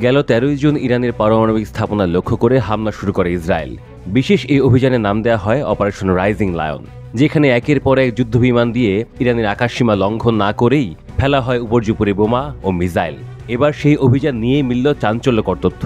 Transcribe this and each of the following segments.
গেল 13 জুন ইরানের পারমাণবিক স্থাপনা লক্ষ্য করে হামলা শুরু করে ইসরায়েল। বিশেষ এই অভিযানের নাম দেওয়া হয় অপারেশন রাইজিং লায়ন, যেখানে একের পর এক যুদ্ধবিমান দিয়ে ইরানের আকাশসীমা লঙ্ঘন না করেই ফেলা হয় উপর্যুপরি বোমা ও মিসাইল। এবার সেই অভিযান নিয়ে মিলল চাঞ্চল্যকর তথ্য।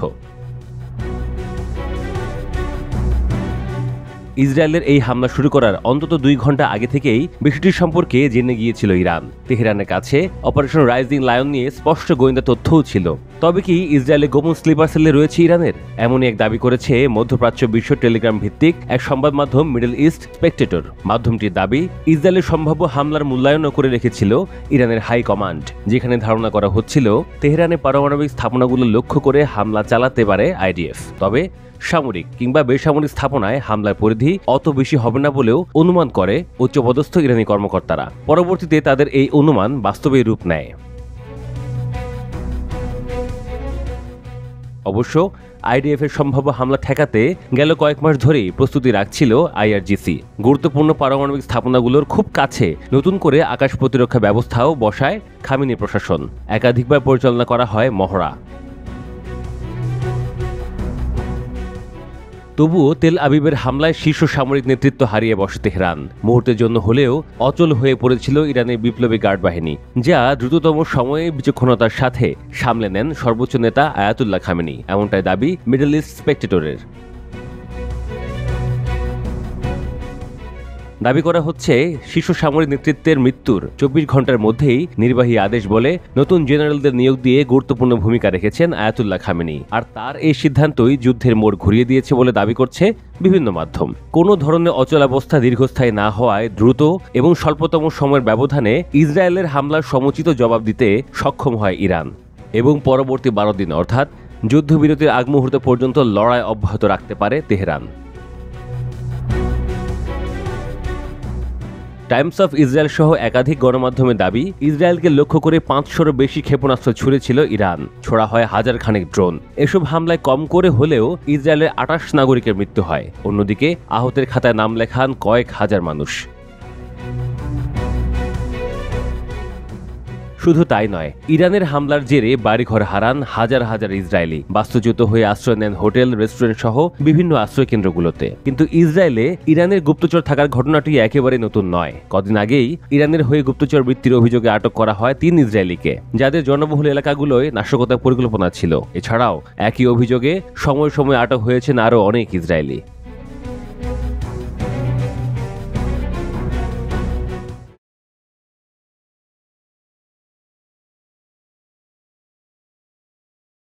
ইসরায়েলের এই হামলা শুরু করার অন্তত 2 ঘন্টা আগে থেকেই বিষয়টির সম্পর্কে জেনে গিয়েছিল ইরান। তেহরানের কাছে অপারেশন রাইজিং লায়ন নিয়ে স্পষ্ট গোয়েন্দা তথ্যও ছিল। তবে কি ইসরায়েলে গোপন স্লিপার সেলে রয়েছে ইরানের? এমনই এক দাবি করেছে মধ্যপ্রাচ্য বিশ্ব টেলিগ্রাম ভিত্তিক এক সংবাদ মাধ্যম মিডল ইস্ট স্পেকটেটর। মাধ্যমটির দাবি, ইসরায়েলের সম্ভাব্য হামলার মূল্যায়নও করে রেখেছিল ইরানের হাই কমান্ড, যেখানে ধারণা করা হচ্ছিল তেহরানের পারমাণবিক স্থাপনাগুলো লক্ষ্য করে হামলা চালাতে পারে আইডিএফ। তবে সামরিক কিংবা বেসামরিক স্থাপনায় হামলার পরিধি অত বেশি হবে না বলেও অনুমান করে উচ্চপদস্থ ইরানি কর্মকর্তারা। পরবর্তীতে তাদের এই অনুমান বাস্তবে রূপ নেয়। অবশ্য আইডিএফ এর সম্ভাব্য হামলা ঠেকাতে গেল কয়েক মাস ধরেই প্রস্তুতি রাখছিল আইআরজিসি। গুরুত্বপূর্ণ পারমাণবিক স্থাপনাগুলোর খুব কাছে নতুন করে আকাশ প্রতিরক্ষা ব্যবস্থাও বসায় খামেনি প্রশাসন। একাধিকবার পরিচালনা করা হয় মহড়া। তবুও তেল আবিবের হামলায় শীর্ষ সামরিক নেতৃত্ব হারিয়ে বসে তেহরান। মুহূর্তের জন্য হলেও অচল হয়ে পড়েছিল ইরানের বিপ্লবী গার্ড বাহিনী, যা দ্রুততম সময়ে বিচক্ষণতার সাথে সামলে নেন সর্বোচ্চ নেতা আয়াতুল্লাহ খামেনি। এমনটাই দাবি মিডল ইস্ট স্পেকটেটরের। দাবি করা হচ্ছে শীর্ষ সামরিক নেতৃত্বের মৃত্যুর 24 ঘন্টার মধ্যেই নির্বাহী আদেশ বলে নতুন জেনারেলদের নিয়োগ দিয়ে গুরুত্বপূর্ণ ভূমিকা রেখেছেন আয়াতুল্লাহ খামেনি। আর তার এই সিদ্ধান্তই যুদ্ধের মোড় ঘুরিয়ে দিয়েছে বলে দাবি করছে বিভিন্ন মাধ্যম। কোনো ধরনের অচলাবস্থা দীর্ঘস্থায়ী না হওয়ায় দ্রুত এবং স্বল্পতম সময়ের ব্যবধানে ইসরায়েলের হামলার সমুচিত জবাব দিতে সক্ষম হয় ইরান এবং পরবর্তী 12 দিন অর্থাৎ যুদ্ধবিরতির আগ মুহূর্ত পর্যন্ত লড়াই অব্যাহত রাখতে পারে তেহরান। টাইমস অফ ইসরায়েল সহ একাধিক গণমাধ্যমের দাবি, ইসরায়েলকে লক্ষ্য করে 500-এরও বেশি ক্ষেপণাস্ত্র ছুড়েছিল ইরান। ছোড়া হয় হাজার খানেক ড্রোন। এসব হামলায় কম করে হলেও ইসরায়েলের 28 নাগরিকের মৃত্যু হয়। অন্যদিকে আহতের খাতায় নাম লেখান কয়েক হাজার মানুষ। শুধু তাই নয়, ইরানের হামলার জেরে বাড়িঘর হারান হাজার হাজার ইসরায়েলি। বাস্তুচ্যুত হয়ে আশ্রয় নেন হোটেল, রেস্টুরেন্ট সহ বিভিন্ন আশ্রয় কেন্দ্রগুলোতে। কিন্তু ইসরায়েলে ইরানের গুপ্তচর থাকার ঘটনাটি একেবারে নতুন নয়। কদিন আগেই ইরানের হয়ে গুপ্তচর বৃত্তির অভিযোগে আটক করা হয় 3 ইসরায়েলিকে, যাদের জনবহুল এলাকাগুলোয় নাশকতার পরিকল্পনা ছিল। এছাড়াও একই অভিযোগে সময় সময় আটক হয়েছেন আরও অনেক ইসরায়েলি।